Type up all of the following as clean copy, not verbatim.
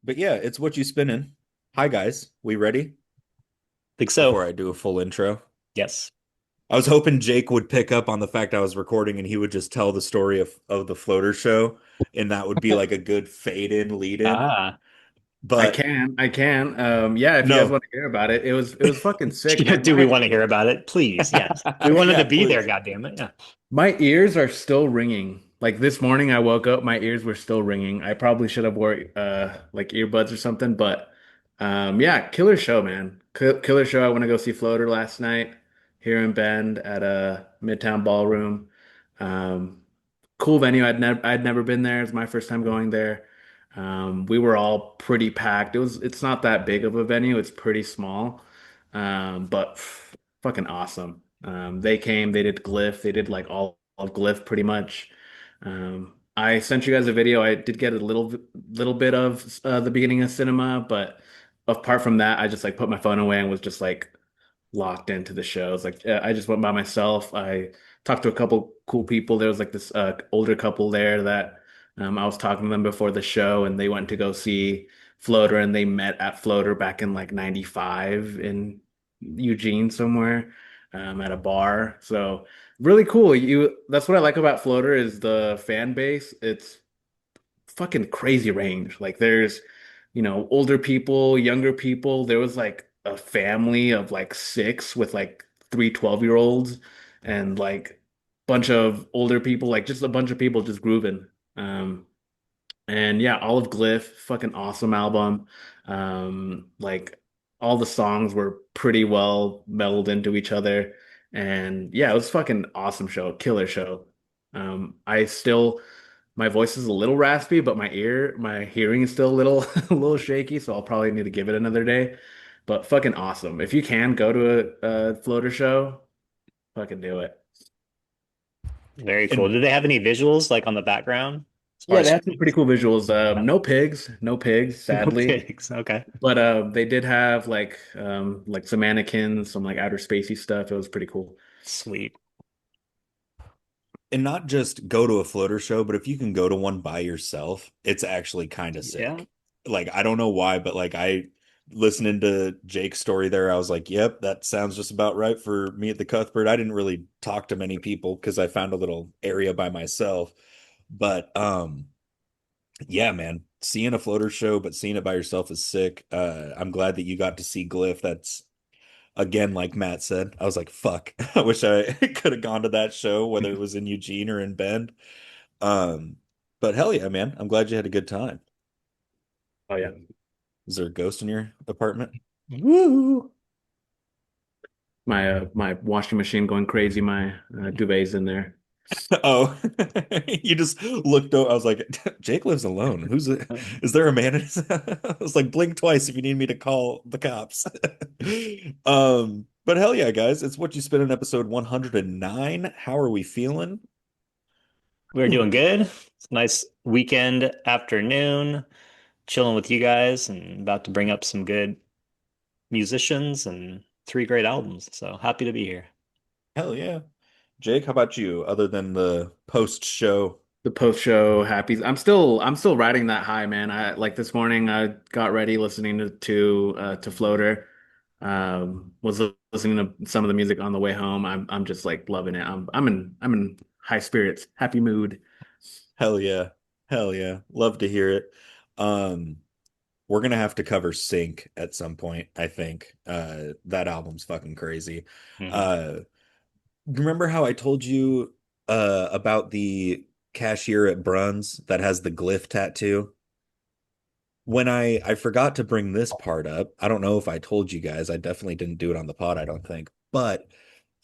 But yeah, it's What You Spinnin'. Hi guys, we ready? Think so. Before I do a full intro. Yes. I was hoping Jake would pick up on the fact I was recording and he would just tell the story of the floater show, and that would be like a good fade in, lead in. Ah. But I can. Yeah, if you guys no. want to hear about it, it was fucking sick, man. Do we want to hear about it? Please. Yes. We wanted to Yeah, be there, please. God damn it. Yeah. My ears are still ringing. Like this morning I woke up, my ears were still ringing. I probably should have wore like earbuds or something, but yeah, killer show, man. Killer show. I want to go see Floater last night here in Bend at a Midtown Ballroom. Um Cool venue. I'd never been there. It's my first time going there. We were all pretty packed. It's not that big of a venue. It's pretty small. But fucking awesome. They came, they did Glyph, they did like all of Glyph pretty much. I sent you guys a video. I did get a little bit of the beginning of cinema, but apart from that, I just like put my phone away and was just like locked into the shows. Like I just went by myself. I talked to a couple cool people. There was like this older couple there that I was talking to them before the show, and they went to go see Floater, and they met at Floater back in like '95 in Eugene somewhere at a bar. So really cool. That's what I like about Floater is the fan base. It's fucking crazy range. Like there's, older people, younger people. There was like a family of like six with like three 12-year-olds and like bunch of older people, like just a bunch of people just grooving. Um, and yeah, all of Glyph, fucking awesome album. Like all the songs were pretty well melded into each other. And yeah, it was fucking awesome show, killer show. I still my voice is a little raspy, but my hearing is still a little a little shaky, so I'll probably need to give it another day. But fucking awesome. If you can go to a floater show, fucking do it. Very cool. And Did they have any visuals like on the background as far Yeah, they as had some pretty cool visuals. No pigs, no sadly. pigs? Okay. But they did have like some mannequins, some like outer spacey stuff. It was pretty cool. Sweet. and not just go to a floater show, but if you can go to one by yourself, it's actually kind of Yeah. sick. Like I don't know why, but like I listening to Jake's story there, I was like, yep, that sounds just about right for me at the Cuthbert. I didn't really talk to many people because I found a little area by myself. But yeah, man, seeing a floater show, but seeing it by yourself is sick. I'm glad that you got to see Glyph. That's again, like Matt said, I was like, fuck, I wish I could have gone to that show, whether it was in Eugene or in Bend. Um, but hell yeah, man. I'm glad you had a good time. Oh yeah. Is there a ghost in your apartment? Woo. My washing machine going crazy. My duvet's in there. Oh, you just looked over. I was like, Jake lives alone. Who's it? Is there a man in his I was like, blink twice if you need me to call the cops. But hell yeah, guys, it's What You Spin in episode 109. How are we feeling? We're doing good. It's a nice weekend afternoon, chilling with you guys and about to bring up some good musicians and three great albums. So happy to be here. Hell yeah. Jake, how about you? Other than the post show. The post show happies. I'm still riding that high, man. I like this morning I got ready listening to Floater. Was listening to some of the music on the way home. I'm just like loving it. I'm in high spirits, happy mood. Hell yeah. Hell yeah. Love to hear it. Um, we're gonna have to cover Sync at some point, I think. That album's fucking crazy. Mhm. Uh, remember how I told you about the cashier at Bruns that has the glyph tattoo? When I forgot to bring this part up, I don't know if I told you guys. I definitely didn't do it on the pod, I don't think. But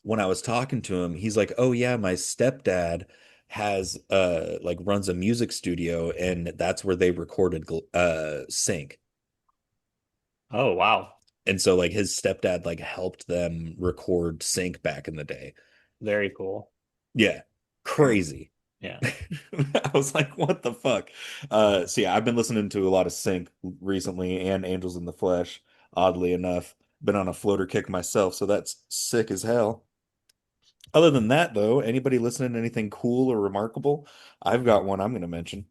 when I was talking to him, he's like, "Oh yeah, my stepdad has like runs a music studio and that's where they recorded Sync." Oh, wow. And so like his stepdad like helped them record Sync back in the day. Very cool. Yeah. Crazy. Yeah. I was like, what the fuck? So yeah, I've been listening to a lot of Sync recently and Angels in the Flesh, oddly enough. Been on a floater kick myself, so that's sick as hell. Other than that, though, anybody listening to anything cool or remarkable? I've got one I'm going to mention.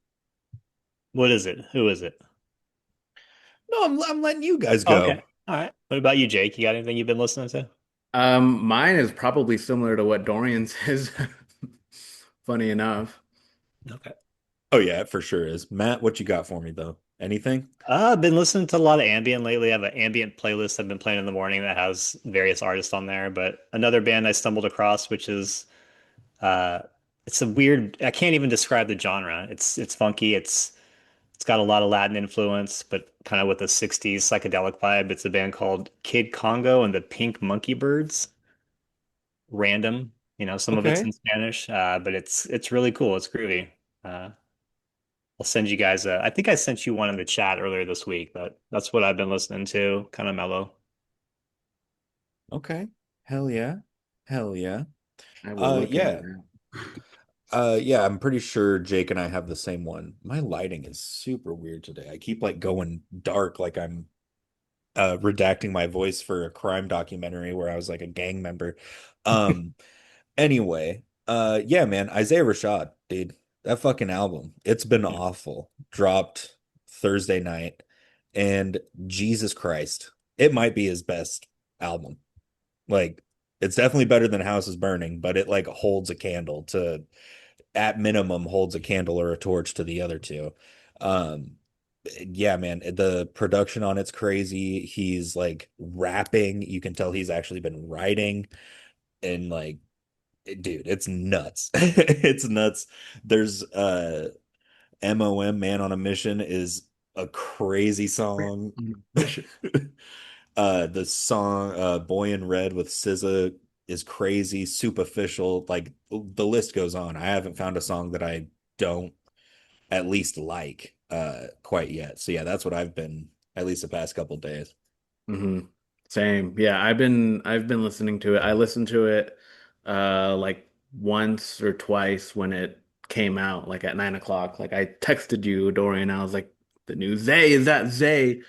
What is it? Who is it? No, I'm letting you guys Oh, go. okay. All right. What about you, Jake? You got anything you've been listening to? Mine is probably similar to what Dorian says. Funny enough. Okay. Oh yeah, it for sure is. Matt, what you got for me though? Anything? I've been listening to a lot of ambient lately. I have an ambient playlist I've been playing in the morning that has various artists on there. But another band I stumbled across, which is uh it's a weird, I can't even describe the genre. It's funky. It's got a lot of Latin influence, but kind of with a 60s psychedelic vibe. It's a band called Kid Congo and the Pink Monkey Birds. Random, some of it's Okay. in Spanish, but it's really cool. It's groovy. Uh, I'll send you guys I think I sent you one in the chat earlier this week, but that's what I've been listening to, kind of mellow. Okay. Hell yeah. Hell yeah. I will look into Yeah. that. Yeah, I'm pretty sure Jake and I have the same one. My lighting is super weird today. I keep like going dark like I'm redacting my voice for a crime documentary where I was like a gang member. Um Anyway, yeah, man, Isaiah Rashad, dude, that fucking album, it's been Mm. awful. Dropped Thursday night, and Jesus Christ, it might be his best album. Like, it's definitely better than House is Burning, but it like holds a candle to, at minimum, holds a candle or a torch to the other two. Um, yeah, man, the production on it's crazy. He's like rapping. You can tell he's actually been writing and like dude, it's nuts. It's nuts. There's MOM Man on a Mission is a crazy song. Mission. The song Boy in Red with SZA is crazy, superficial. Like the list goes on. I haven't found a song that I don't at least like quite yet. So yeah, that's what I've been at least the past couple days. hmm Same. Yeah, I've been listening to it. I listened to it like once or twice when it came out, like at 9 o'clock. Like I texted you, Dorian. I was like, the new Zay, is that Zay?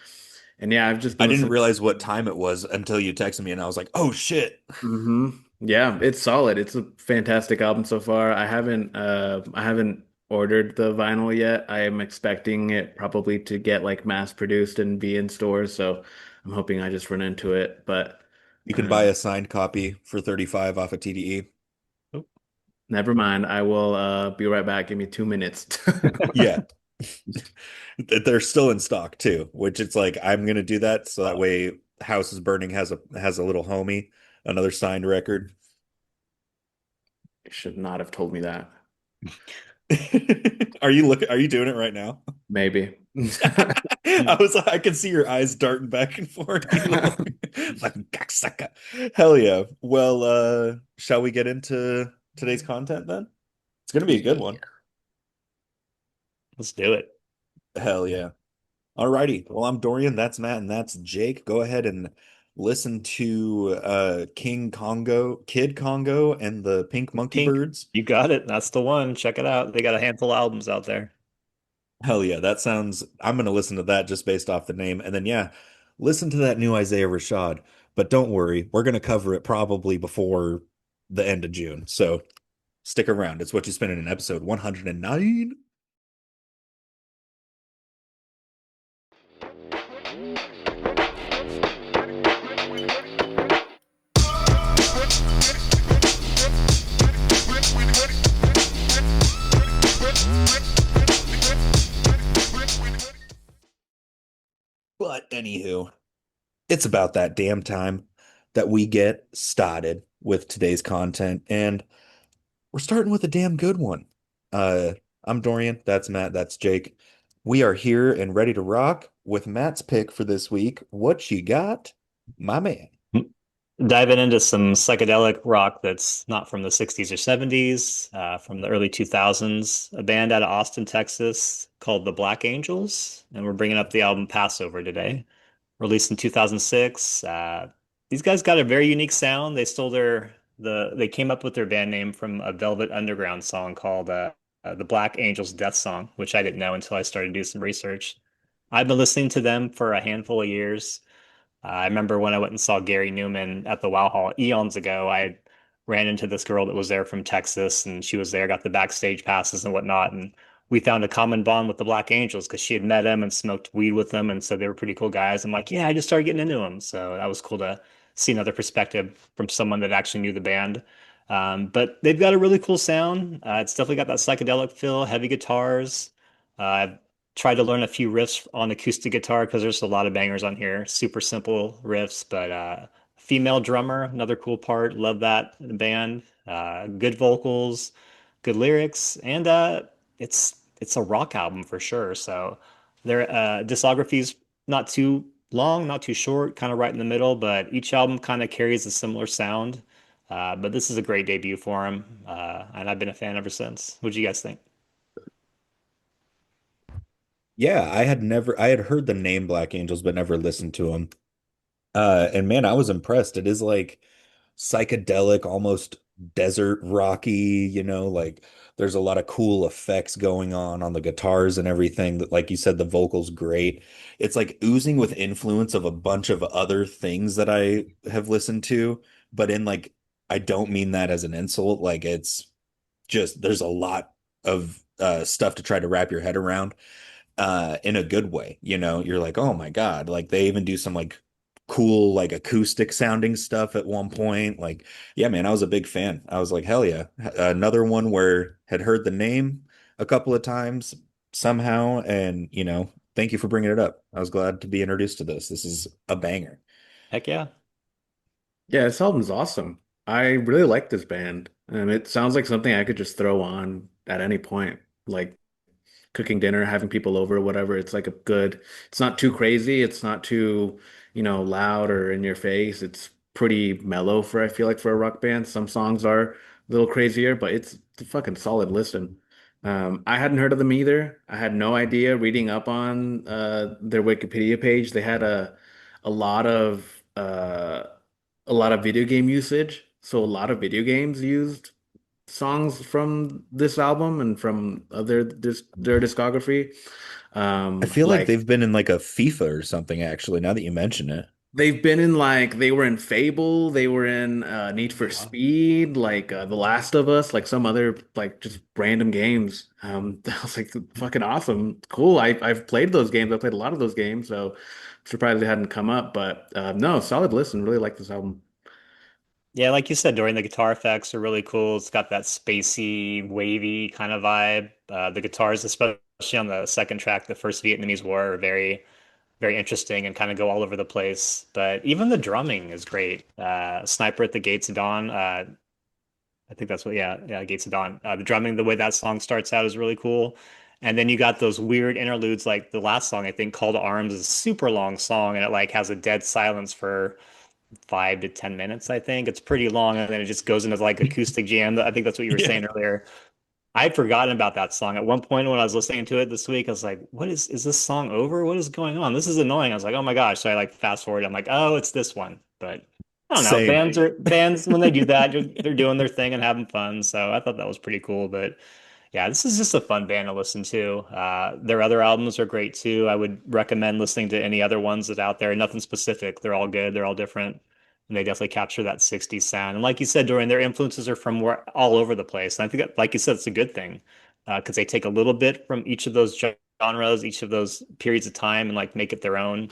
And yeah, I've just I been didn't listening. realize what time it was until you texted me and I was like, "Oh shit." hmm Yeah, it's solid. It's a fantastic album so far. I haven't ordered the vinyl yet. I am expecting it probably to get like mass produced and be in stores, so I'm hoping I just run into it. But You can buy um a signed copy for 35 off of TDE. Oh. never mind. I will be right back. Give me 2 minutes. Yeah. They're still in stock too, which it's like I'm gonna do that so that Oh. way House is Burning has a little homie, another signed record. You should not have told me that. Are you doing it right now? Maybe. I was like, I can see your eyes darting back and forth. You little like cocksucker. Hell yeah. Well, shall we get into today's content then? It's gonna be a good one. Yeah. Let's do it. Hell yeah. Alrighty. Well, I'm Dorian, that's Matt, and that's Jake. Go ahead and listen to Kid Congo and the Pink Monkey Pink, Birds. you got it. That's the one. Check it out. They got a handful of albums out there. Hell yeah, that sounds I'm gonna listen to that just based off the name. And then yeah, listen to that new Isaiah Rashad. But don't worry, we're gonna cover it probably before the end of June. So stick around. It's What You Spinning in episode 109. But anywho, it's about that damn time that we get started with today's content, and we're starting with a damn good one. Uh, I'm Dorian, that's Matt, that's Jake. We are here and ready to rock with Matt's pick for this week. What you got, my man? Diving into some psychedelic rock that's not from the 60s or 70s, from the early 2000s, a band out of Austin, Texas called the Black Angels. And we're bringing up the album Passover today, released in 2006. These guys got a very unique sound. They stole they came up with their band name from a Velvet Underground song called the Black Angels Death Song, which I didn't know until I started to do some research. I've been listening to them for a handful of years. I remember when I went and saw Gary Newman at the Wow Hall eons ago, I ran into this girl that was there from Texas, and she was there, got the backstage passes and whatnot. And we found a common bond with the Black Angels because she had met him and smoked weed with them. And so they were pretty cool guys. I'm like, yeah, I just started getting into them. So that was cool to see another perspective from someone that actually knew the band. But they've got a really cool sound. It's definitely got that psychedelic feel, heavy guitars. I've tried to learn a few riffs on acoustic guitar because there's a lot of bangers on here. Super simple riffs, but female drummer, another cool part. Love that in the band. Good vocals, good lyrics, and it's a rock album for sure. So their discography's not too long, not too short, kind of right in the middle, but each album kind of carries a similar sound. But this is a great debut for him, and I've been a fan ever since. What do you guys think? Yeah, I had heard the name Black Angels, but never listened to them. And man, I was impressed. It is like psychedelic, almost desert rocky, like there's a lot of cool effects going on the guitars and everything. That, like you said, the vocals great. It's like oozing with influence of a bunch of other things that I have listened to, but in like I don't mean that as an insult. Like it's just there's a lot of stuff to try to wrap your head around in a good way. You're like, oh my God. Like they even do some like cool, like acoustic sounding stuff at one point. Like, yeah, man, I was a big fan. I was like, hell yeah. Another one where had heard the name a couple of times somehow. And, thank you for bringing it up. I was glad to be introduced to this. This is a banger. Heck yeah. Yeah, this album's awesome. I really like this band. It sounds like something I could just throw on at any point, like cooking dinner, having people over, whatever. It's like a good, it's not too crazy. It's not too, loud or in your face. It's pretty mellow I feel like for a rock band. Some songs are a little crazier, but it's a fucking solid listen. I hadn't heard of them either. I had no idea reading up on their Wikipedia page. They had a lot of a lot of video game usage. So a lot of video games used songs from this album and from their discography. I feel like Like they've been in like a FIFA or something, actually, now that you mention it. they've been in like they were in Fable, they were in Need for Wow. Speed, like The Last of Us, like some other like just random games. I was like fucking awesome, cool. I've played those games. I played a lot of those games, so surprised they hadn't come up. But no, solid listen. Really like this album. Yeah, like you said, Dorian, the guitar effects are really cool. It's got that spacey, wavy kind of vibe. The guitars, especially on the second track, the first Vietnamese War, are very, very interesting and kind of go all over the place. But even the drumming is great. Sniper at the Gates of Dawn. I think that's what, yeah, yeah, Gates of Dawn. The drumming, the way that song starts out is really cool. And then you got those weird interludes, like the last song, I think, Call to Arms is a super long song, and it like has a dead silence for 5 to 10 minutes, I think. It's pretty long, and then it just goes into like acoustic jam. I think that's what you were Yeah. saying earlier. I'd forgotten about that song. At one point when I was listening to it this week, I was like, what is this song over? What is going on? This is annoying. I was like, oh my gosh. So I like fast forward. I'm like, oh, it's this one. But I don't know. Same. Bands when they do that, they're doing their thing and having fun. So I thought that was pretty cool. But yeah, this is just a fun band to listen to. Their other albums are great too. I would recommend listening to any other ones that out there. Nothing specific. They're all good. They're all different. And they definitely capture that 60s sound. And like you said, Dorian, their influences are from all over the place. And I think, like you said, it's a good thing because they take a little bit from each of those genres, each of those periods of time, and like make it their own.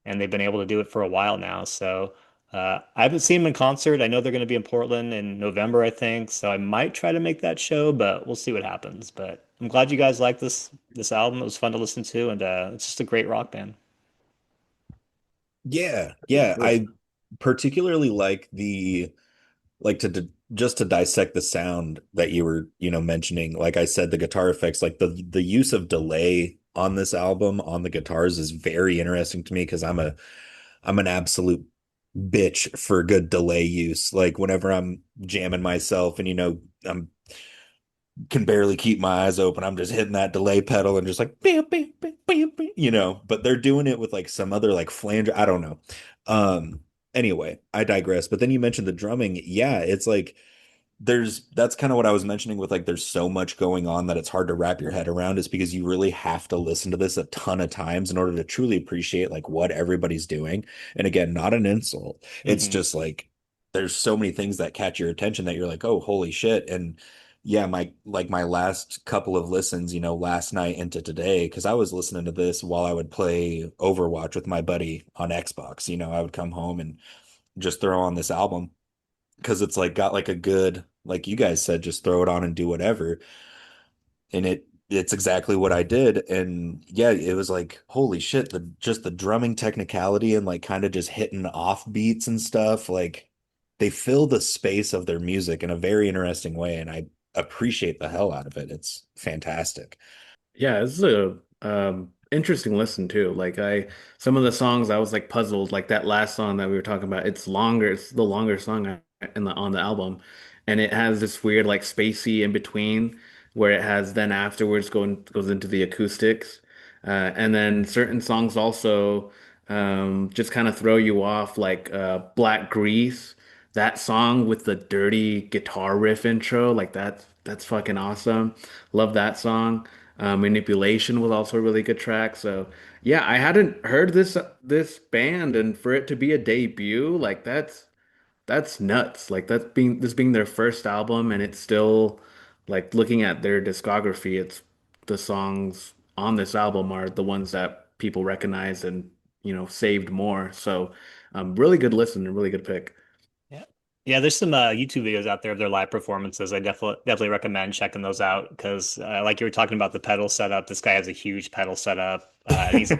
And they've been able to do it for a while now. So I haven't seen them in concert. I know they're going to be in Portland in November, I think. So I might try to make that show, but we'll see what happens. But I'm glad you guys like this album. It was fun to listen to, and it's just a great rock band. Yeah. Yeah. I particularly like just to dissect the sound that you were, mentioning. Like I said, the guitar effects, like the use of delay on this album on the guitars is very interesting to me because I'm an absolute bitch for good delay use. Like whenever I'm jamming myself and I'm can barely keep my eyes open, I'm just hitting that delay pedal and just like bam, bam, bam, bam, bam, but they're doing it with like some other like flange. I don't know. Um, anyway, I digress. But then you mentioned the drumming. Yeah, it's like that's kind of what I was mentioning with like there's so much going on that it's hard to wrap your head around is because you really have to listen to this a ton of times in order to truly appreciate like what everybody's doing. And again, not an insult. It's Hmm. just like there's so many things that catch your attention that you're like, "Oh, holy shit." And yeah, my last couple of listens, last night into today, because I was listening to this while I would play Overwatch with my buddy on Xbox. I would come home and just throw on this album because it's like got like a good, like you guys said, just throw it on and do whatever. And it's exactly what I did. And yeah, it was like, holy shit, the drumming technicality and like kind of just hitting off beats and stuff, like they fill the space of their music in a very interesting way. And I appreciate the hell out of it. It's fantastic. Yeah, this is a interesting listen too. Like some of the songs I was like puzzled, like that last song that we were talking about. It's longer. It's the longer song in the on the album, and it has this weird like spacey in between where it has then afterwards goes into the acoustics, and then certain songs also just kind of throw you off, like Black Grease. That song with the dirty guitar riff intro, like that's fucking awesome. Love that song. Manipulation was also a really good track. So yeah, I hadn't heard this band, and for it to be a debut, like that's nuts. Like this being their first album, and it's still like looking at their discography, it's the songs on this album are the ones that people recognize and saved more. So really good listen and really good pick. Yeah. Yeah, there's some YouTube videos out there of their live performances. I definitely recommend checking those out because, like you were talking about the pedal setup, this guy has a huge pedal setup. And he's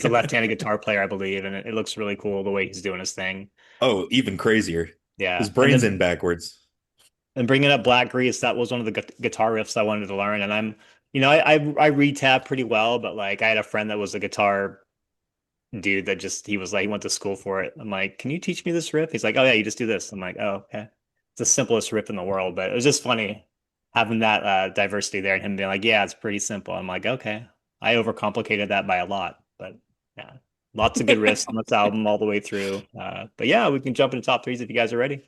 a left-handed guitar player, I believe, and it looks really cool the way he's doing his thing. Oh, even crazier. His Yeah, brain's in backwards. and bringing up Black Grease, that was one of the guitar riffs I wanted to learn. And I read tab pretty well, but like I had a friend that was a guitar dude that just he was like he went to school for it. I'm like, can you teach me this riff? He's like, oh yeah, you just do this. I'm like, oh okay. It's the simplest riff in the world, but it was just funny having that diversity there and him being like, yeah, it's pretty simple. I'm like, okay. I overcomplicated that by a lot, but yeah, lots of good riffs on this album all the way through. But yeah, we can jump into top threes if you guys are ready.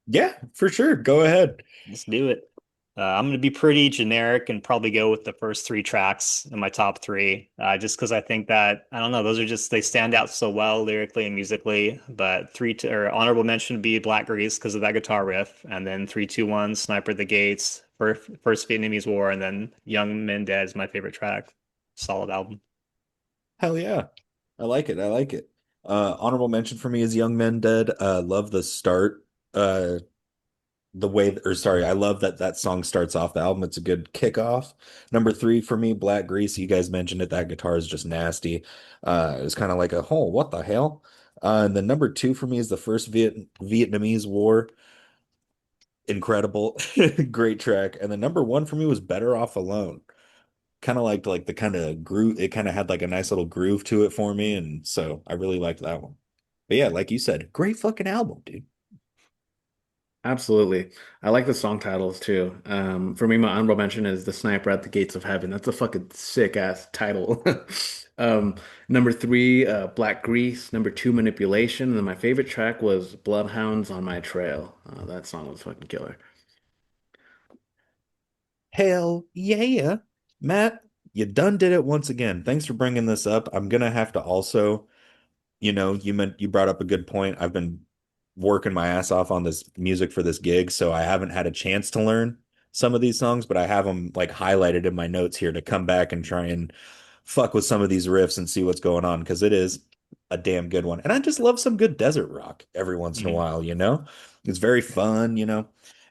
Yeah, for sure. Go ahead. Let's do it. I'm going to be pretty generic and probably go with the first three tracks in my top three, just because I think that, I don't know, those are just, they stand out so well lyrically and musically. But or honorable mention would be Black Grease because of that guitar riff. And then 3, 2, 1, Sniper at the Gates, first Vietnamese War, and then Young Men Dead is my favorite track. Solid album. Hell yeah. I like it. I like it. Honorable mention for me is Young Men Dead. Love the start. The way, or sorry, I love that that song starts off the album. It's a good kickoff. Number three for me, Black Grease. You guys mentioned it. That guitar is just nasty. It was kind of like a, oh, what the hell? And then number two for me is the first Vietnamese War. Incredible. Great track. And then number one for me was Better Off Alone. Kind of liked like the kind of groove. It kind of had like a nice little groove to it for me. And so I really liked that one. But yeah, like you said, great fucking album, dude. Absolutely. I like the song titles too. For me, my honorable mention is The Sniper at the Gates of Heaven. That's a fucking sick ass title. Um, number three, Black Grease. Number two, Manipulation. And then my favorite track was Bloodhounds on My Trail. That song was fucking killer. Hell yeah. Matt, you done did it once again. Thanks for bringing this up. I'm gonna have to also, you brought up a good point. I've been working my ass off on this music for this gig, so I haven't had a chance to learn some of these songs, but I have them like highlighted in my notes here to come back and try and fuck with some of these riffs and see what's going on because it is a damn good one. And I just love some good desert rock every once in a Mhm. while. It's very fun.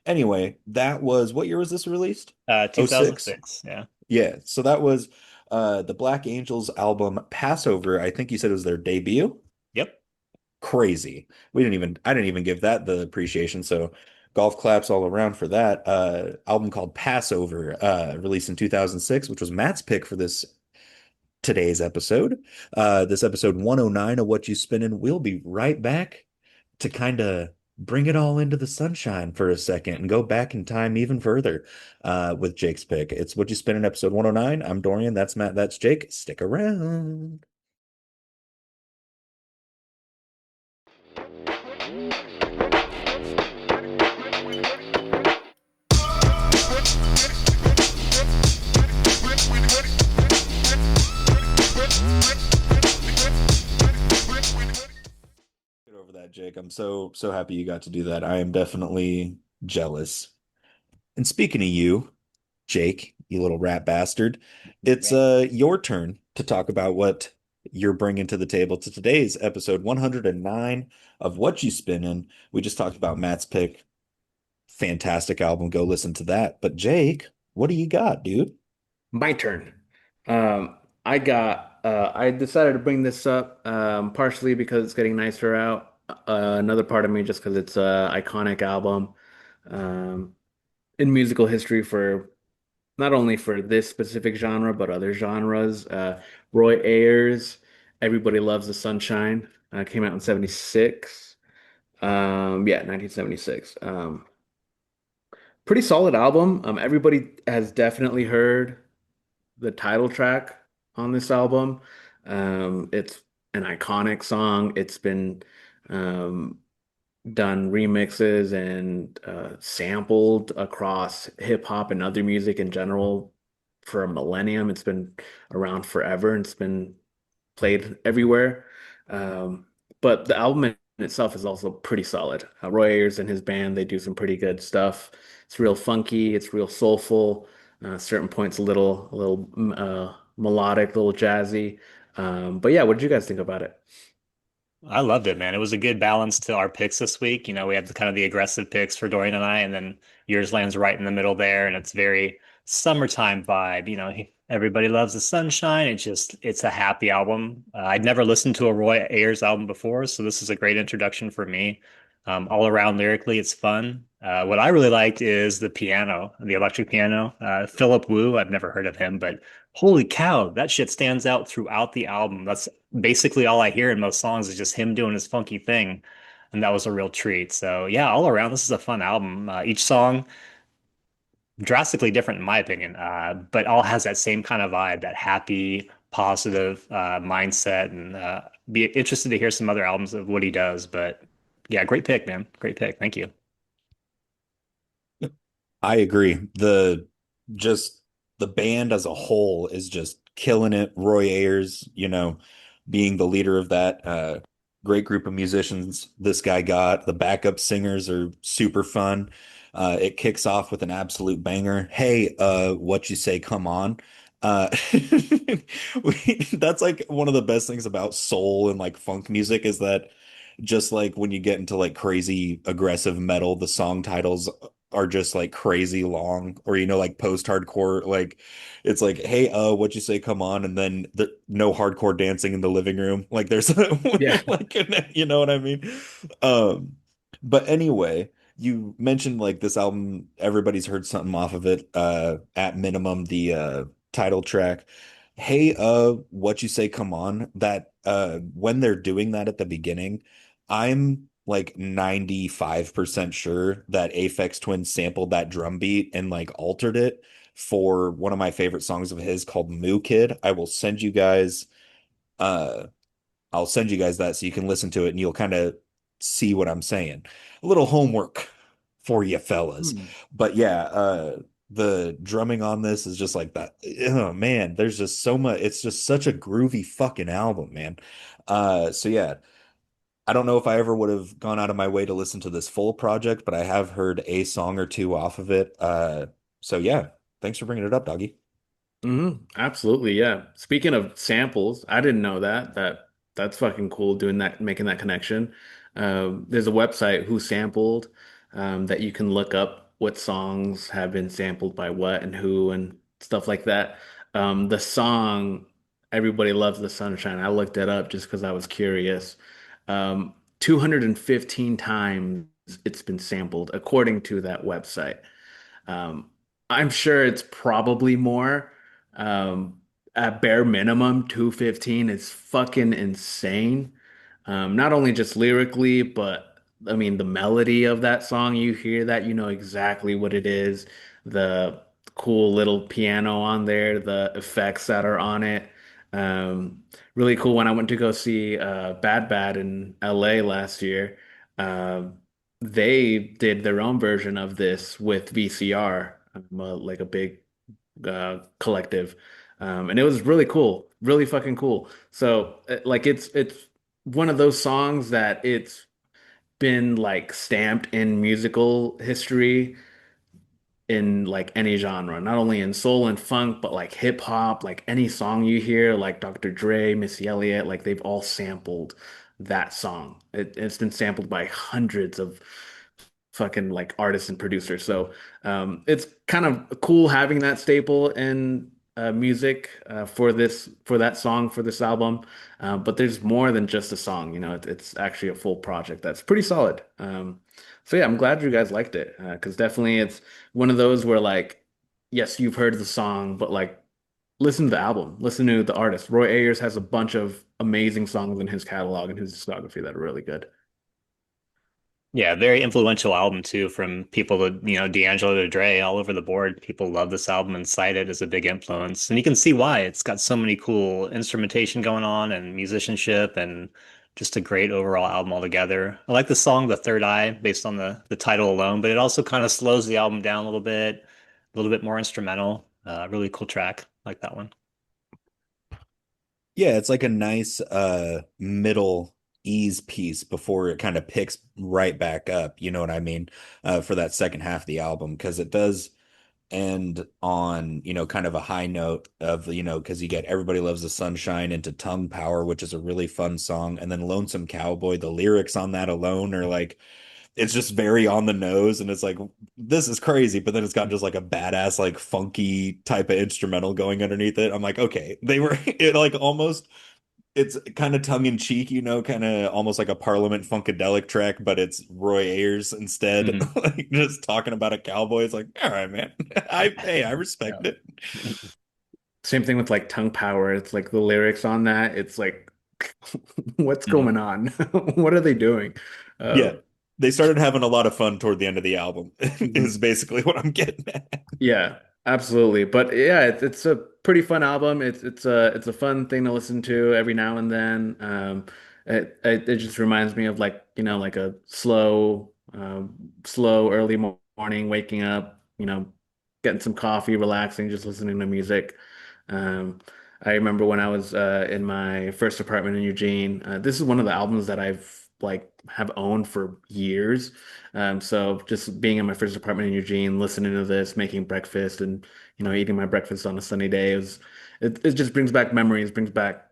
Anyway, that was what year was this released? Oh six. 2006. Yeah. Yeah, so that was the Black Angels album Passover. I think you said it was their debut. Yep. Crazy. I didn't even give that the appreciation. So golf claps all around for that. Album called Passover, released in 2006, which was Matt's pick for this today's episode. This episode 109 of What You Spinnin'. We'll be right back to kind of bring it all into the sunshine for a second and go back in time even further with Jake's pick. It's What You Spinnin' episode 109. I'm Dorian. That's Matt. That's Jake. Stick around. fantastic. I'm so happy you got to do that. I am definitely jealous. And speaking of you, Jake, you little rat bastard, it's your turn to talk about what you're bringing to the table to today's episode 109 of Whatchu Spinnin'. We just talked about Matt's pick. Fantastic album. Go listen to that. But Jake, what do you got, dude? My turn. I decided to bring this up partially because it's getting nicer out. Another part of me just because it's a iconic album um, in musical history for not only for this specific genre but other genres. Roy Ayers, Everybody Loves the Sunshine, came out in 76. Yeah, 1976. Pretty solid album. Everybody has definitely heard the title track on this album. It's an iconic song. It's been um, done remixes and sampled across hip hop and other music in general for a millennium. It's been around forever and it's been played everywhere. Um, but the album in itself is also pretty solid. Roy Ayers and his band, they do some pretty good stuff. It's real funky, it's real soulful. Certain points a little melodic, a little jazzy. But yeah, what did you guys think about it? I loved it, man. It was a good balance to our picks this week. We had the kind of the aggressive picks for Dorian and I, and then yours lands right in the middle there, and it's very summertime vibe. Everybody loves the sunshine. It's a happy album. I'd never listened to a Roy Ayers album before, so this is a great introduction for me. All around lyrically, it's fun. What I really liked is the piano, the electric piano. Philip Wu, I've never heard of him, but holy cow, that shit stands out throughout the album. That's basically all I hear in most songs is just him doing his funky thing. And that was a real treat. So yeah, all around, this is a fun album. Each song drastically different in my opinion, but all has that same kind of vibe, that happy, positive mindset. And be interested to hear some other albums of what he does. But yeah, great pick, man. Great pick. Thank you. I agree. Just the band as a whole is just killing it. Roy Ayers, being the leader of that great group of musicians this guy got. The backup singers are super fun. It kicks off with an absolute banger. Hey, what you say, come on. Uh that's like one of the best things about soul and like funk music is that just like when you get into like crazy aggressive metal, the song titles are just like crazy long, or like post-hardcore, like it's like, hey, what you say, come on, and then no hardcore dancing in the living room, like there's Yeah. like, you know what I mean? um but anyway, you mentioned like this album, everybody's heard something off of it, at minimum the title track. Hey, what you say, come on, that when they're doing that at the beginning, I'm like 95% sure that Aphex Twin sampled that drum beat and like altered it for one of my favorite songs of his called Moo Kid. Uh I'll send you guys that so you can listen to it and you'll kind of see what I'm saying. A little homework for you fellas. Hmm. But yeah, the drumming on this is just like that. Oh man, there's just so much. It's just such a groovy fucking album, man. So yeah, I don't know if I ever would have gone out of my way to listen to this full project, but I have heard a song or two off of it. So yeah, thanks for bringing it up, doggy. Absolutely, yeah. Speaking of samples, I didn't know that's fucking cool doing that, making that connection. There's a website Who Sampled that you can look up what songs have been sampled by what and who and stuff like that. The song Everybody Loves the Sunshine, I looked it up just because I was curious. 215 times it's been sampled according to that website. Um, I'm sure it's probably more. Um, at bare minimum, 215 is fucking insane. Not only just lyrically, but I mean, the melody of that song, you hear that, you know exactly what it is. The cool little piano on there, the effects that are on it. Um, Really cool. When I went to go see Bad Bad in LA last year, um, they did their own version of this with VCR, like a big collective, and it was really cool, really fucking cool. So, like, it's one of those songs that been like stamped in musical history in like any genre, not only in soul and funk, but like hip hop, like any song you hear, like Dr. Dre, Missy Elliott, like they've all sampled that song. It's been sampled by hundreds of fucking like artists and producers. So it's kind of cool having that staple in music for that song for this album. But there's more than just a song. It's actually a full project that's pretty solid. So yeah, I'm glad you guys liked it because definitely it's one of those where like, yes, you've heard the song, but like listen to the album, listen to the artist. Roy Ayers has a bunch of amazing songs in his catalog and his discography that are really good. Yeah, very influential album too, from people to, D'Angelo to Dre, all over the board. People love this album and cite it as a big influence. And you can see why. It's got so many cool instrumentation going on and musicianship and just a great overall album altogether. I like the song The Third Eye based on the title alone, but it also kind of slows the album down a little bit more instrumental. Really cool track. Like that one. Yeah, it's like a nice middle ease piece before it kind of picks right back up, you know what I mean? For that second half of the album, because it does end on, kind of a high note of, because you get Everybody Loves the Sunshine into Tongue Power, which is a really fun song, and then Lonesome Cowboy, the lyrics on that alone are like it's just very on the nose, and it's like this is crazy, but then it's got just like a badass like funky type of instrumental going underneath it. I'm like, okay, they were it like almost it's kind of tongue in cheek, kind of almost like a Parliament Funkadelic track, but it's Roy Ayers instead, Mhm. like just talking about a cowboy. It's like, all right, man, I Yeah. respect it. Same thing with like Tongue Power. It's like the lyrics on that. It's like, what's Mhm. going on? What are they doing? Yeah, Uh, they started having a lot of fun toward the end of the album, is mhm. basically what I'm getting at. Yeah, absolutely. But yeah, it's a pretty fun album. It's a fun thing to listen to every now and then. It just reminds me of like like a slow early morning, waking up, getting some coffee, relaxing, just listening to music. Um, I remember when I was in my first apartment in Eugene. This is one of the albums that I've like have owned for years. So just being in my first apartment in Eugene, listening to this, making breakfast, and eating my breakfast on a sunny day it just brings back memories, brings back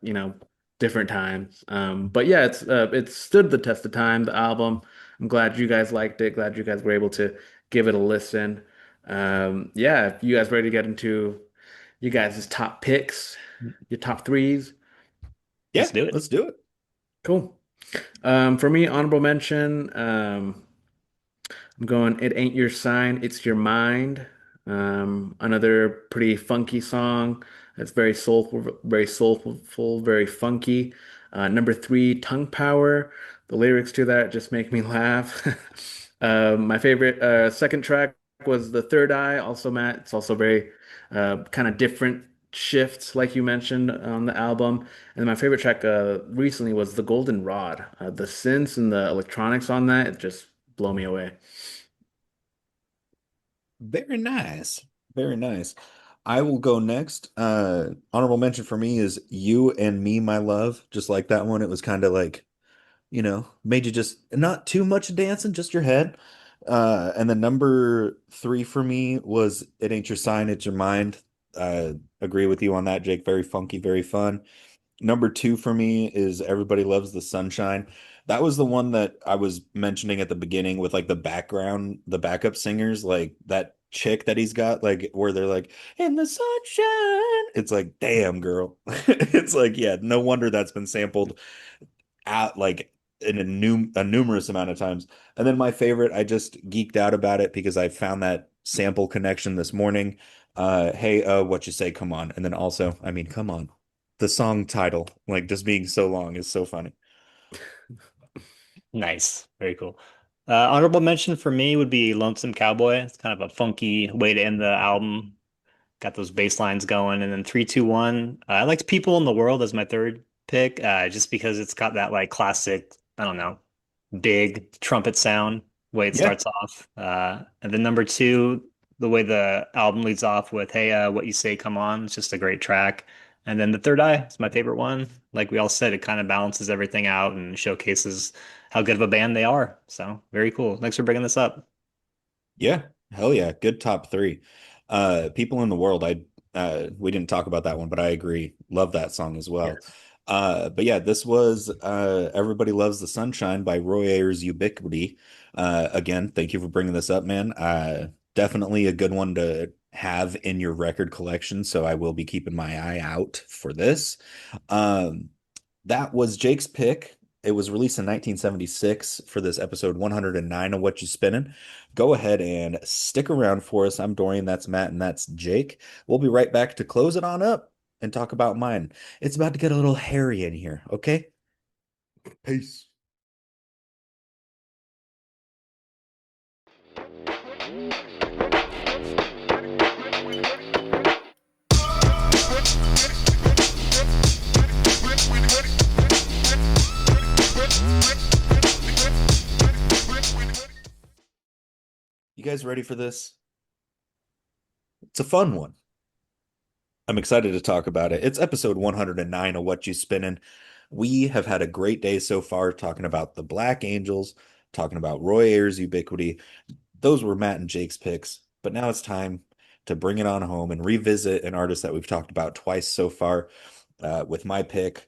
different times. But yeah, it's stood the test of time. The album. I'm glad you guys liked it. Glad you guys were able to give it a listen. Yeah, if you guys ready to get into you guys' top picks, your top threes, Let's Yeah, do it. let's do it. cool. For me, honorable mention. I'm going, It Ain't Your Sign, It's Your Mind. Another pretty funky song. It's very soulful, very funky. Number three, Tongue Power. The lyrics to that just make me laugh. My favorite second track was The Third Eye, also Matt. It's also very kind of different shifts, like you mentioned on the album. And my favorite track recently was The Golden Rod. The synths and the electronics on that, it just blow me away. Very nice. Very nice. I will go next. Honorable mention for me is You and Me, My Love. Just like that one. It was kind of like, made you just not too much dancing, just your head. And then number three for me was It Ain't Your Sign, It's Your Mind. Agree with you on that, Jake. Very funky, very fun. Number two for me is Everybody Loves the Sunshine. That was the one that I was mentioning at the beginning with like the background, the backup singers, like that chick that he's got, like where they're like, in the sunshine. It's like, damn, girl. It's like, yeah, no wonder that's been sampled at like in a numerous amount of times. And then my favorite, I just geeked out about it because I found that sample connection this morning. Hey, what you say? Come on. And then also, I mean, come on. The song title, like just being so long, is so funny. Nice. Very cool. Honorable mention for me would be Lonesome Cowboy. It's kind of a funky way to end the album. Got those bass lines going. And then 3, 2, 1. I liked People in the World as my third pick, just because it's got that like classic, I don't know, big trumpet sound way it Yeah. starts off. And then number two, the way the album leads off with "Hey, what you say, come on." It's just a great track. And then The Third Eye is my favorite one. Like we all said, it kind of balances everything out and showcases how good of a band they are. So very cool. Thanks for bringing this up. Yeah, hell yeah, good top three. People in the World, I we didn't talk about that one, but I agree. Love that song as well. Yes. But yeah, this was Everybody Loves the Sunshine by Roy Ayers Ubiquity. Again, thank you for bringing this up, man. Definitely a good one to have in your record collection, so I will be keeping my eye out for this. Um, that was Jake's pick. It was released in 1976 for this episode 109 of What You Spinnin'. Go ahead and stick around for us. I'm Dorian, that's Matt, and that's Jake. We'll be right back to close it on up and talk about mine. It's about to get a little hairy in here, okay? Peace. You guys ready for this? It's a fun one. I'm excited to talk about it. It's episode 109 of What You Spinnin'. We have had a great day so far talking about the Black Angels, talking about Roy Ayers Ubiquity. Those were Matt and Jake's picks, but now it's time to bring it on home and revisit an artist that we've talked about twice so far with my pick,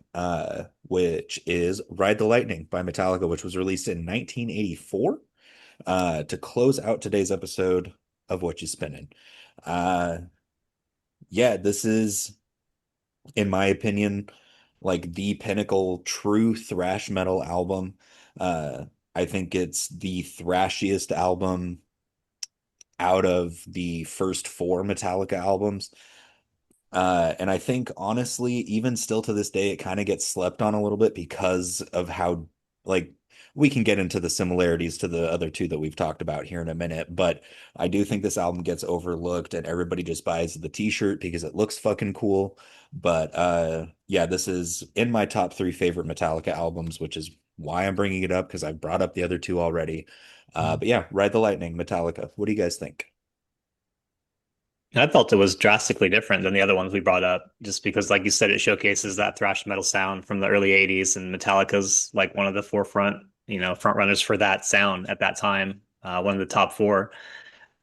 which is Ride the Lightning by Metallica, which was released in 1984 to close out today's episode of What You Spinnin'. Uh, yeah, this is, in my opinion, like the pinnacle true thrash metal album. Uh, I think it's the thrashiest album out of the first four Metallica albums. And I think honestly, even still to this day, it kind of gets slept on a little bit because of how, like, we can get into the similarities to the other two that we've talked about here in a minute, but I do think this album gets overlooked and everybody just buys the t-shirt because it looks fucking cool. But yeah, this is in my top three favorite Metallica albums, which is why I'm bringing it up because I brought up the other two already. But yeah, Ride the Lightning, Metallica. What do you guys think? I felt it was drastically different than the other ones we brought up, just because, like you said, it showcases that thrash metal sound from the early 80s, and Metallica's like one of the forefront, front runners for that sound at that time, one of the top four.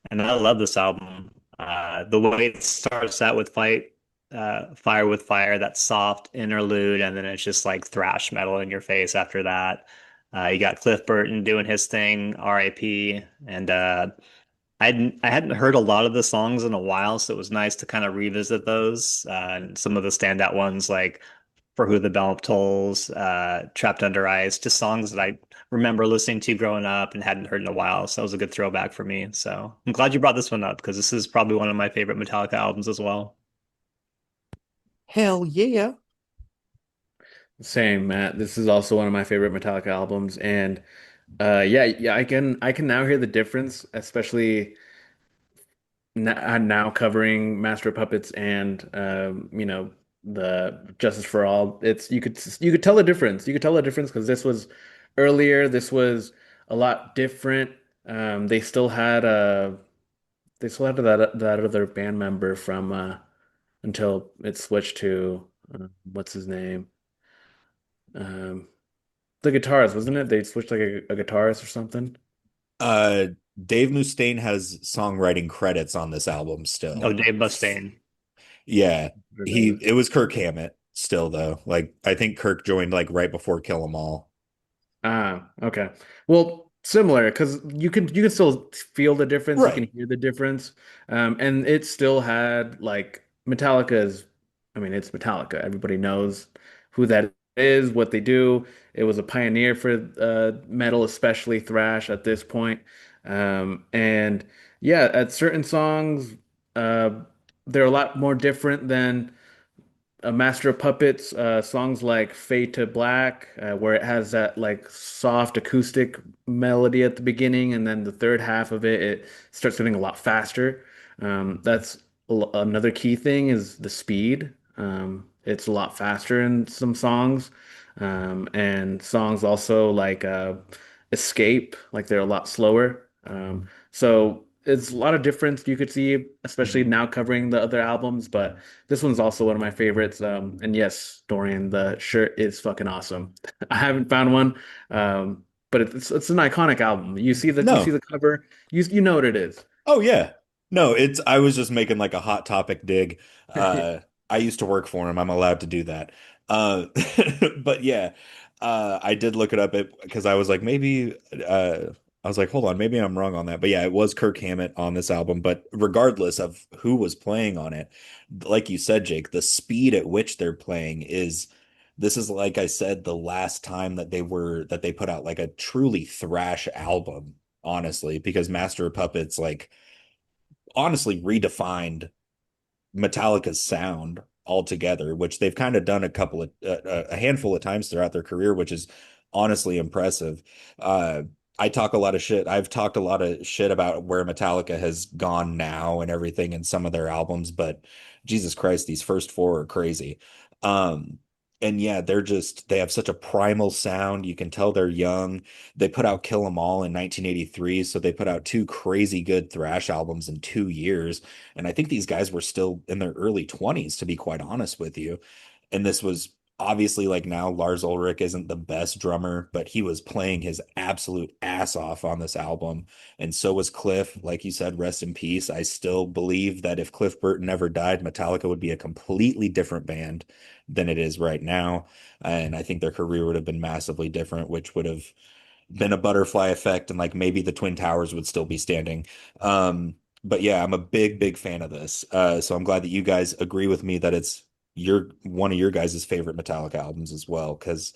And I love this album. The way it starts out with Fire with Fire, that soft interlude, and then it's just like thrash metal in your face after that. You got Cliff Burton doing his thing, R.I.P. And I hadn't heard a lot of the songs in a while, so it was nice to kind of revisit those. And some of the standout ones like For Who the Bell Tolls, Trapped Under Ice, just songs that I remember listening to growing up and hadn't heard in a while. So it was a good throwback for me. So I'm glad you brought this one up because this is probably one of my favorite Metallica albums as well. Hell yeah. Same, Matt. This is also one of my favorite Metallica albums, and yeah, I can now hear the difference, especially now covering Master of Puppets and the Justice for All. It's you could tell the difference. You could tell the difference because this was earlier. This was a lot different. They still had that other band member from until it switched to what's his name? Um, the guitarist, wasn't it? They switched like a guitarist or something. Uh, Dave Mustaine has songwriting credits on this album Oh, still. Dave Mustaine. Yeah, Or David. it was Kirk Hammett still though. Like I think Kirk joined like right before Kill 'Em All. Ah, okay. Well, similar because you can still feel the difference. You can Right. hear the difference. And it still had like Metallica's. I mean, it's Metallica. Everybody knows who that is, what they do. It was a pioneer for metal, especially thrash at this point. And yeah, at certain songs, uh, they're a lot more different than a Master of Puppets, songs like Fade to Black, where it has that like soft acoustic melody at the beginning, and then the third half of it starts getting a lot faster. That's another key thing is the speed. It's a lot faster in some songs, and songs also like Escape, like they're a lot slower. So it's a lot of difference you could see, especially Mhm. now covering the other albums. But this one's also one of my favorites. And yes, Dorian, the shirt is fucking awesome. I haven't found one, but it's an iconic album. You see No. the cover, you know what it is. Oh yeah. No, it's I was just making like a hot topic dig. Uh I used to work for him. I'm allowed to do that. Uh but yeah, I did look it up because I was like maybe I was like hold on, maybe I'm wrong on that. But yeah, it was Kirk Hammett on this album, but regardless of who was playing on it, like you said, Jake, the speed at which they're playing is this is like I said the last time that they put out like a truly thrash album, honestly, because Master of Puppets like honestly redefined Metallica's sound altogether, which they've kind of done a handful of times throughout their career, which is honestly impressive. Uh, I talk a lot of shit. I've talked a lot of shit about where Metallica has gone now and everything in some of their albums, but Jesus Christ, these first four are crazy. Um, and yeah, they have such a primal sound. You can tell they're young. They put out Kill 'Em All in 1983, so they put out two crazy good thrash albums in 2 years. And I think these guys were still in their early 20s, to be quite honest with you. And this was obviously like now Lars Ulrich isn't the best drummer, but he was playing his absolute ass off on this album. And so was Cliff. Like you said, rest in peace. I still believe that if Cliff Burton never died, Metallica would be a completely different band than it is right now. And I think their career would have been massively different, which would have been a butterfly effect and like maybe the Twin Towers would still be standing. But yeah, I'm a big fan of this. So I'm glad that you guys agree with me that it's your one of your guys' favorite Metallica albums as well, because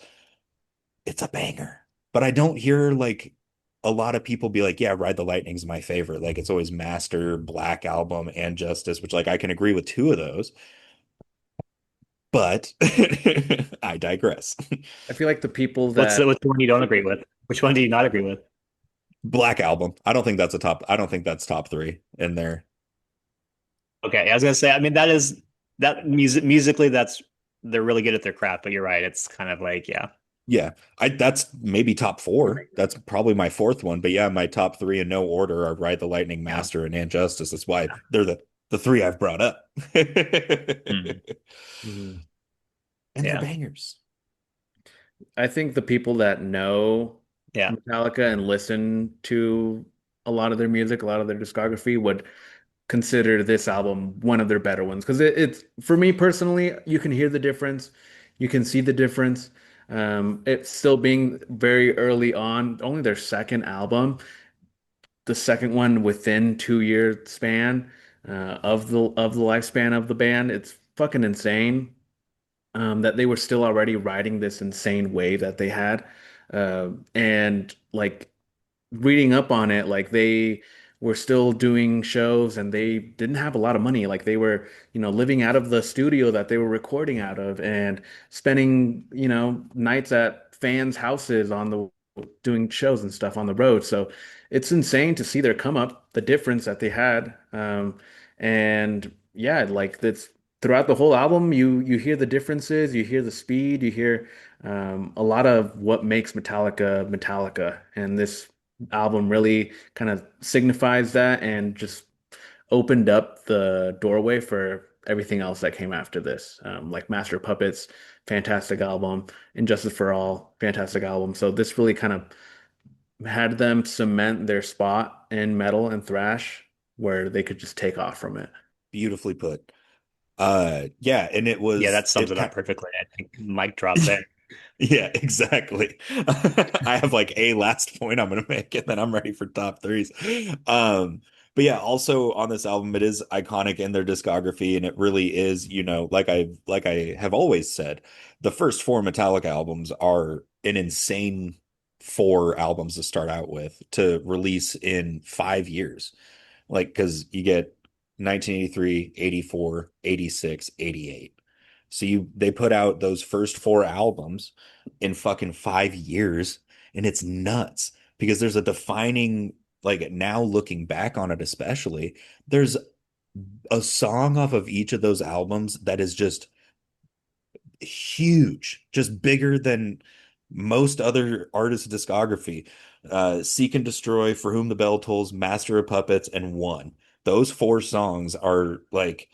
it's a banger. But I don't hear like a lot of people be like, yeah, Ride the Lightning's my favorite. Like it's always Master, Black Album, and Justice, which like I can agree with two of those, but I digress. I feel like the people that What's the one you don't agree with? Which one do you not agree with? Black Album. I don't think that's top three in there. Okay, I was gonna say, I mean, that musically, that's they're really good at their craft, but you're right. It's kind of like, yeah. Yeah, I that's maybe top four. That's probably my fourth one. But yeah, my top three in no order are Ride the Lightning, Yeah. Master, and Injustice. That's why they're the three I've brought up. Mhm. Mhm. And they're Yeah. bangers. I think the people that know Yeah. Metallica and listen to a lot of their music, a lot of their discography would consider this album one of their better ones because it's for me personally, you can hear the difference, you can see the difference. It's still being very early on, only their second album, the second one within 2 year span of the lifespan of the band. It's fucking insane that they were still already riding this insane wave that they had. And like reading up on it, like they were still doing shows and they didn't have a lot of money. Like they were, living out of the studio that they were recording out of and spending, nights at fans' houses on the doing shows and stuff on the road. So it's insane to see their come up, the difference that they had. And yeah, like that's throughout the whole album, you hear the differences, you hear the speed, you hear a lot of what makes Metallica Metallica. And this album really kind of signifies that and just opened up the doorway for everything else that came after this. Like Master of Puppets, fantastic album. Injustice for All, fantastic album. So this really kind of had them cement their spot in metal and thrash where they could just take off from it. Beautifully put. Yeah, and Yeah, that sums it it up kind perfectly. I think mic drop there. yeah, exactly. I have like a last point I'm gonna make, and then I'm ready for top threes. But yeah, also on this album, it is iconic in their discography, and it really is, like I have always said, the first four Metallica albums are an insane four albums to start out with to release in 5 years. Like, because you get 1983, 84, 86, 88. So they put out those first four albums in fucking 5 years, and it's nuts because there's a defining, like now looking back on it, especially, there's a song off of each of those albums that is just huge, just bigger than most other artists' discography. Seek and Destroy, For Whom the Bell Tolls, Master of Puppets, and One. Those four songs are like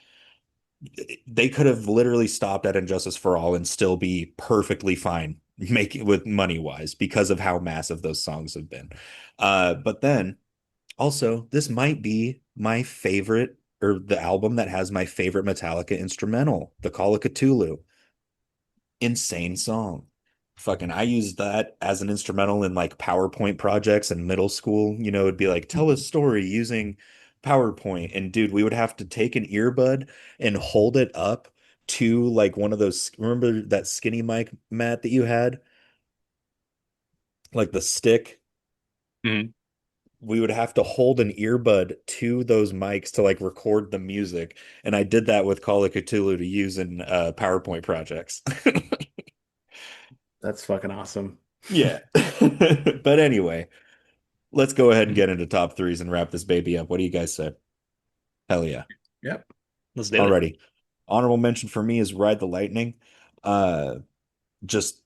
they could have literally stopped at Injustice for All and still be perfectly fine making with money wise because of how massive those songs have been. But then also this might be my favorite or the album that has my favorite Metallica instrumental, The Call of Cthulhu. Insane song. Fucking, I used that as an instrumental in like PowerPoint projects in middle school. You know, it'd be like, tell a story using PowerPoint. And dude, we would have to take an earbud and hold it up to like one of those, remember that skinny mic, Matt, that you had? Like the stick? Mhm. We would have to hold an earbud to those mics to like record the music. And I did that with Call of Cthulhu to use in PowerPoint projects. That's fucking awesome. Yeah. But anyway, let's go ahead and get into top threes and wrap this baby up. What do you guys say? Hell yeah. Yep. Let's do it. Alrighty. Honorable mention for me is Ride the Lightning. Uh, just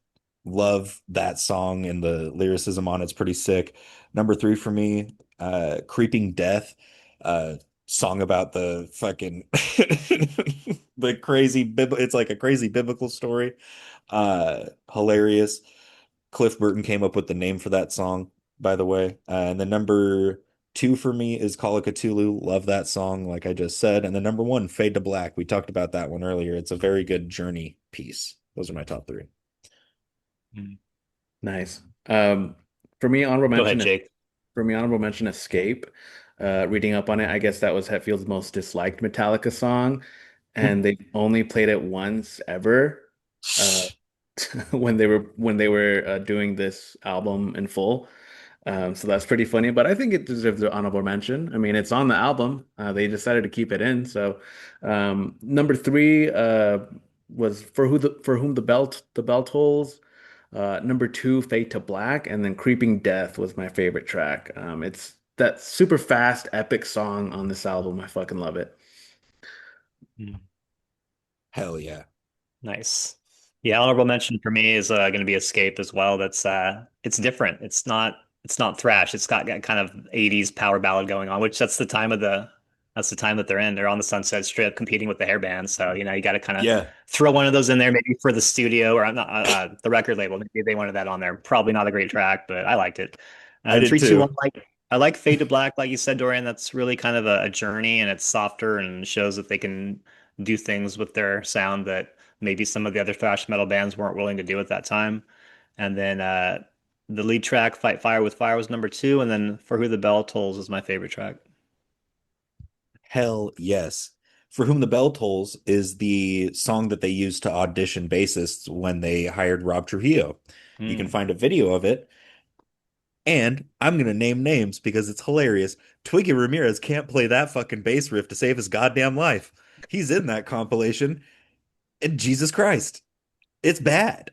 love that song and the lyricism on it's pretty sick. Number three for me, Creeping Death. Uh, song about the fucking the crazy it's like a crazy biblical story. Hilarious. Cliff Burton came up with the name for that song, by the way. And the number two for me is Call of Cthulhu. Love that song, like I just said. And the number one, Fade to Black. We talked about that one earlier. It's a very good journey piece. Those are my top three. Mhm. Nice. For me, honorable Go ahead, mention Jake. For me, honorable mention, Escape. Reading up on it, I guess that was Hetfield's most disliked Metallica song, and they only played it once ever, uh, when they were doing this album in full. So that's pretty funny, but I think it deserves an honorable mention. I mean, it's on the album. They decided to keep it in. So, number three was For Whom the Bell Tolls. Number two, Fade to Black, and then Creeping Death was my favorite track. It's that super fast, epic song on this album. I fucking love it. Mhm. Hell yeah. Nice. Yeah, honorable mention for me is going to be Escape as well. That's it's different. It's not thrash. It's got kind of 80s power ballad going on, which that's the time that they're in. They're on the Sunset Strip competing with the hair bands. So, you got to kind of Yeah, throw one of those in there maybe for the studio or not, the record label. Maybe they wanted that on there. Probably not a great track, but I liked it. I did Three, two, one, too. I like Fade to Black, like you said, Dorian. That's really kind of a journey and it's softer and shows that they can do things with their sound that maybe some of the other thrash metal bands weren't willing to do at that time. And then the lead track, Fight Fire with Fire, was number two. And then For Who the Bell Tolls is my favorite track. Hell yes. For Whom the Bell Tolls is the song that they used to audition bassists when they hired Rob Trujillo. You can Mm. find a video of it. And I'm going to name names because it's hilarious. Twiggy Ramirez can't play that fucking bass riff to save his goddamn life. He's in that compilation. And Jesus Christ, it's bad.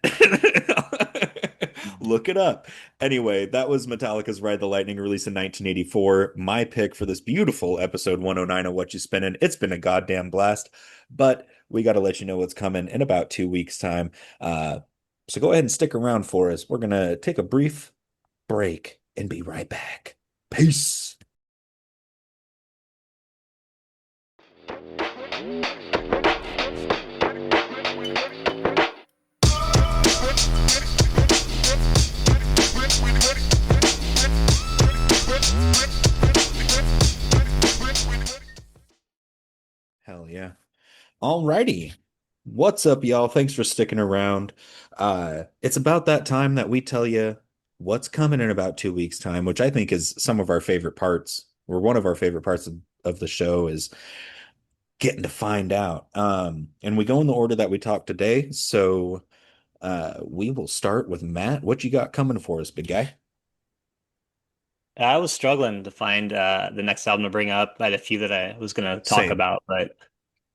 Look it up. Anyway, that was Metallica's Ride the Lightning, released in 1984. My pick for this beautiful episode 109 of What You Spinnin'. It's been a goddamn blast, but we got to let you know what's coming in about 2 weeks' time. So go ahead and stick around for us. We're going to take a brief break and be right back. Peace. Hell yeah. Alrighty. What's up, y'all? Thanks for sticking around. It's about that time that we tell you what's coming in about 2 weeks' time, which I think is some of our favorite parts, or one of our favorite parts of the show is getting to find out. And we go in the order that we talked today. So we will start with Matt. What you got coming for us, big guy? I was struggling to find the next album to bring up. I had a few that I was going to talk Same. about, but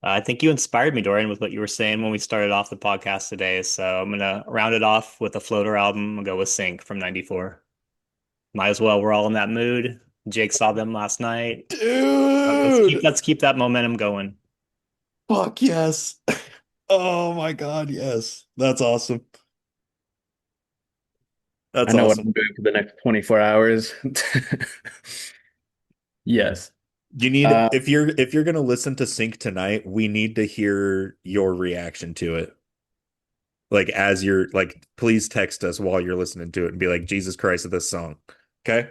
I think you inspired me, Dorian, with what you were saying when we started off the podcast today. So I'm going to round it off with a floater album. I'll go with Sync from '94. Might as well. We're all in that mood. Jake saw them last night. Let's keep Dude, let's keep that momentum going. fuck yes. Oh my God, yes. That's awesome. I That's know what awesome. I'm doing for the next 24 hours. Yes. You need Uh, if you're gonna listen to Sync tonight, we need to hear your reaction to it. Like as you're like, please text us while you're listening to it and be like, Jesus Christ of this song. Okay?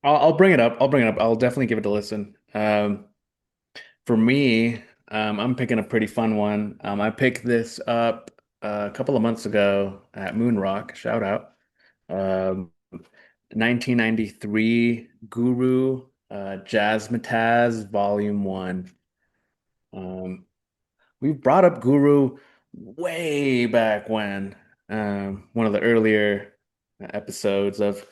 I'll bring it up. I'll bring it up. I'll definitely give it a listen. For me, I'm picking a pretty fun one. I picked this up a couple of months ago at Moon Rock. Shout out. Um, 1993 Guru Jazzmatazz Volume 1. Um, we brought up Guru way back when, one of the earlier episodes of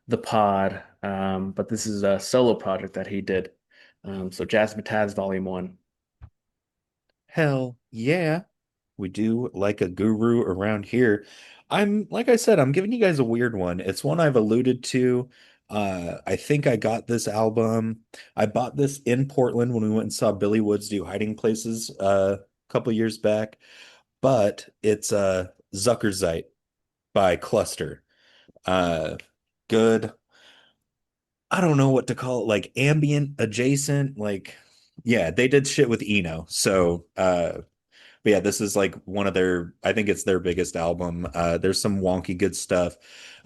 the pod. But this is a solo project that he did. So Jazzmatazz Volume 1. Hell yeah. We do like a guru around here. I'm like I said, I'm giving you guys a weird one. It's one I've alluded to. I think I got this album. I bought this in Portland when we went and saw Billy Woods do Hiding Places a couple years back. But it's Zuckerzeit by Cluster. Uh good. I don't know what to call it, like ambient adjacent, like yeah, they did shit with Eno. So but yeah, this is like one of their, I think it's their biggest album. There's some wonky good stuff.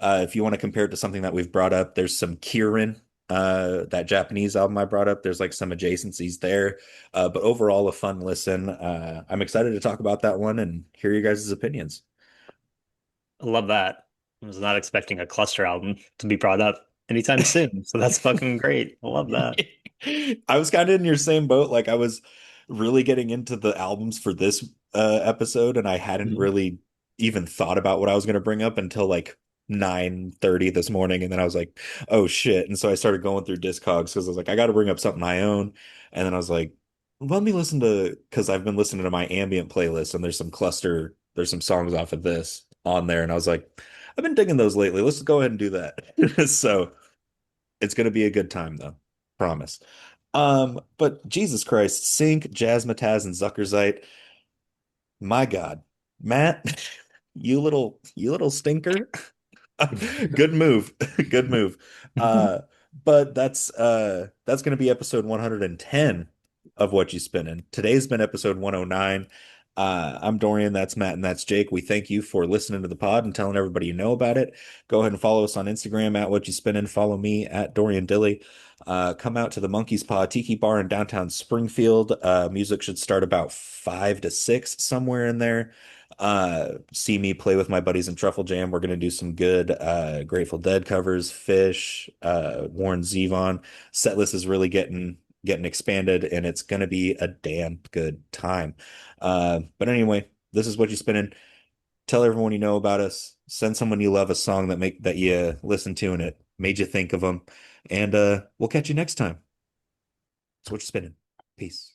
If you want to compare it to something that we've brought up, there's some Kieran, that Japanese album I brought up. There's like some adjacencies there. But overall, a fun listen. I'm excited to talk about that one and hear your guys' opinions. I love that. I was not expecting a cluster album to be brought up anytime soon. So that's fucking great. I love that. I was kind of in your same boat. Like I was really getting into the albums for this episode, and I hadn't Mhm. really even thought about what I was going to bring up until like 9:30 this morning, and then I was like, "Oh shit!" And so I started going through Discogs because I was like, "I got to bring up something I own," and then I was like, "Let me listen to," because I've been listening to my ambient playlist, and there's some songs off of this on there, and I was like, "I've been digging those lately. Let's go ahead and do that." So. It's going to be a good time though. Promise. But Jesus Christ, Sync, Jazzmatazz, and Zuckerzite. My God. Matt, you little stinker. Good move. Good move. Uh, but that's gonna be episode 110 of What You Spinning. Today's been episode 109. I'm Dorian, that's Matt, and that's Jake. We thank you for listening to the pod and telling everybody you know about it. Go ahead and follow us on Instagram at What You Spinning. Follow me at Dorian Dilly. Come out to the Monkey's Paw Tiki Bar in downtown Springfield. Music should start about 5 to 6, somewhere in there. See me play with my buddies in Truffle Jam. We're gonna do some good Grateful Dead covers, Fish, Warren Zevon. Setlist is really getting expanded, and it's gonna be a damn good time. But anyway, this is What You Spinning. Tell everyone you know about us. Send someone you love a song that you listen to and it made you think of them. And we'll catch you next time. It's What You Spinning. Peace.